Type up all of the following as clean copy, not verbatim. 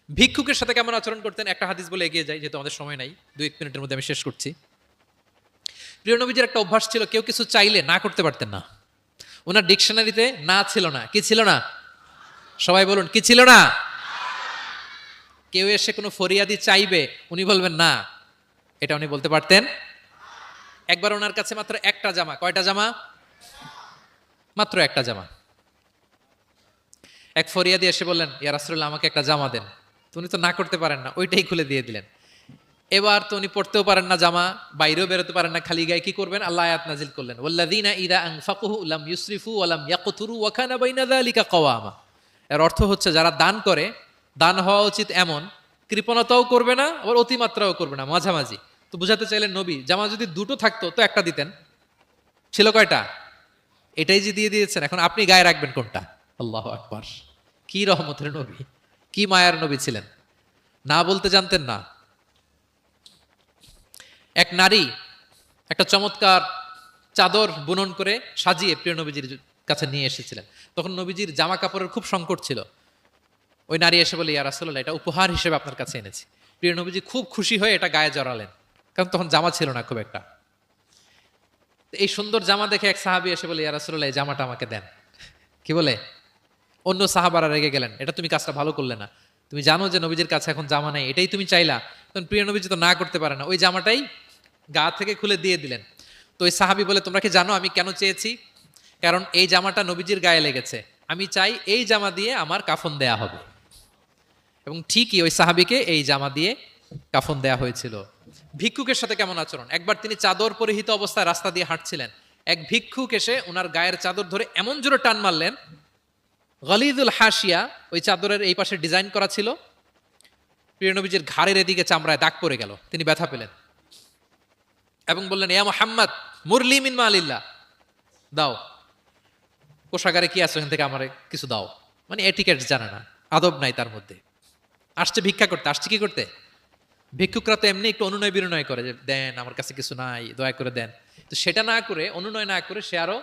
ভিক্ষুকের সাথে কেমন আচরণ করতেন একটা হাদিস বলে এগিয়ে যাই, যেহেতু আমাদের সময় নাই, 2-1 মিনিটের মধ্যে আমি শেষ করছি। প্রিয় নবীজির একটা অভ্যাস ছিল, কেউ কিছু চাইলে না করতে পারতেন না। ওনার ডিকশনারিতে না ছিল না। কি ছিল না? সবাই বলুন, কি ছিল না? কেউ এসে কোনো ফরিয়াদি চাইবে, উনি বলবেন না, এটা উনি বলতে পারতেন। একবার ওনার কাছে মাত্র একটা জামা, কয়টা জামা? মাত্র একটা জামা। এক ফরিয়াদি এসে বললেন, ইয়া রাসূলুল্লাহ আমাকে একটা জামা দেন। তো উনি তো না করতে পারেন না, ওইটাই খুলে দিয়ে দিলেন। এবার তো উনি পড়তেও পারেন না জামা, বাইরেও বেরোতে পারেন না, খালি গায়ে কি করবেন? আল্লাহ আয়াত নাজিল করলেন, ওয়াল্লাযীনা ইযা আনফাকু লাম ইউসরিফু ওয়া লাম ইয়াকতুরু ওয়া কানা বাইনা যালিকা কওয়ামা। এর অর্থ হচ্ছে যারা দান করে, দান হওয়া উচিত এমন, কৃপণতাও করবে না আবার অতিমাত্রাও করবে না, মাঝামাঝি। তো বুঝাতে চাইলেন নবী, জামা যদি দুটো থাকতো তো একটা দিতেন, ছিল কয়টা? এটাই যে দিয়ে দিয়েছেন, এখন আপনি গায়ে রাখবেন কোনটা? আল্লাহু আকবার। কি রহমতের নবী, কি মায়ার নবী ছিলেন, না বলতে জানতেন না। এক নারী একটা চমৎকার চাদর বুনন করে সাজিয়ে প্রিয় নবীজির কাছে নিয়ে এসেছিলেন। তখন নবীজির জামা কাপড়ের খুব সংকট ছিল। ওই নারী এসে বলে, ইয়া রাসূলুল্লাহ এটা উপহার হিসেবে আপনার কাছে এনেছি। প্রিয় নবীজি খুব খুশি হয়ে এটা গায়ে জড়ালেন, কারণ তখন জামা ছিল না খুব একটা। এই সুন্দর জামা দেখে এক সাহাবী এসে বলে, ইয়া রাসূলুল্লাহ এই জামাটা আমাকে দেন। কি বলে? অন্য সাহাবারা রেগে গেলেন, এটা তুমি কাজটা ভালো করলে না, তুমি জানো যে নবীজির কাছে এখন জামা নেই, এটাই তুমি চাইলা। তখন প্রিয় নবীজি তো না করতে পারে না, ওই জামাটাই গা থেকে খুলে দিয়ে দিলেন। তো ওই সাহাবী বলে, তোমরা কি জানো আমি কেন চেয়েছি? কারণ এই জামাটা নবীজির গায়ে লেগেছে, আমি চাই এই জামা দিয়ে আমার কাফন দেয়া হবে। এবং ঠিকই ওই সাহাবীকে এই জামা দিয়ে কাফন দেয়া হয়েছিল। ভিক্ষুকের সাথে কেমন আচরণ? একবার তিনি চাদর পরিহিত অবস্থায় রাস্তা দিয়ে হাঁটছিলেন, এক ভিক্ষুক এসে ওনার গায়ের চাদর ধরে এমন জোরে টান মারলেন, গলিদুল হাসিয়া, ওই চাদরের এই পাশে ডিজাইন করা ছিল, প্রিয় নবীজির ঘাড়ের এদিকে চামড়ায় দাগ পড়ে গেল, তিনি ব্যথা পেলেন এবং বললেন, ইয়া মুহাম্মদ মুরলি মিন মালিল্লাহ, দাও কোষাগারে কি আছে ওখান থেকে আমারে কিছু দাও। মানে এটিকেট জানে না, আদব নাই তার মধ্যে। আসছে ভিক্ষা করতে, আসছে কি করতে? ভিক্ষুকরা তো এমনি একটু অনুনয় বিনয় করে, যে দেন আমার কাছে কিছু নাই, দয়া করে দেন। তো সেটা না করে, অনুনয় না করে, সে আরো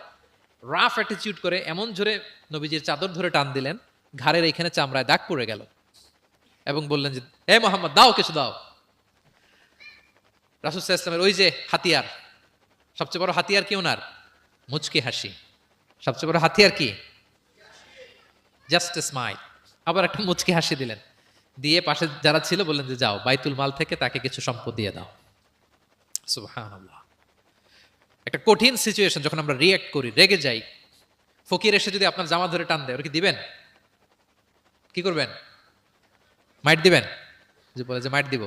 রাফ অ্যাটিটিউড করে এমন জোরে নবীজির চাদর ধরে টান দিলেন, ঘাড়ের এইখানে চামড়ায় দাগ পড়ে গেল এবং বললেন যে, হে মোহাম্মদ দাও, কিছু দাও। রাসূল সাল্লাল্লাহু আলাইহি ওয়াসাল্লামের ওই যে হাতিয়ার, সবচেয়ে বড় হাতিয়ার কি ওনার? মুচকি হাসি। সবচেয়ে বড় হাতিয়ার কি? Just a smile. আবার একটা মুচকি হাসি দিলেন, দিয়ে পাশে যারা ছিল বললেন যে, যাও বাইতুল মাল থেকে তাকে কিছু সম্পদ দিয়ে দাও। সুবহানাল্লাহ। একটা কঠিন সিচুয়েশন যখন আমরা রিয়্যাক্ট করি, রেগে যাই, ফকির এসে যদি আপনার জামা ধরে টান দেয়, ওরা কি দিবেন? কি করবেন? মাইট দিবেন? যে বলে যে মাইট দিব।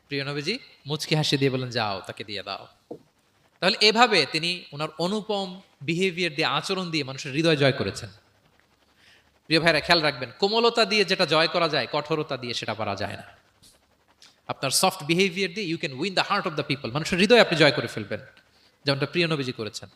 প্রিয় নবীজি মুচকি হাসি দিয়ে বলেন, যাও তাকে দিয়ে দাও। তাহলে এভাবে তিনি ওনার অনুপম বিহেভিয়ার দিয়ে, আচরণ দিয়ে মানুষের হৃদয় জয় করেছেন। প্রিয় ভাইরা খেয়াল রাখবেন, কোমলতা দিয়ে যেটা জয় করা যায়, কঠোরতা দিয়ে সেটা পারা যায় না। আপনার সফট বিহেভিয়ার দিয়ে you can win the heart of the people, মানুষের হৃদয় আপনি জয় করে ফেলবেন, যেমনটা প্রিয় নবীজি করেছেন।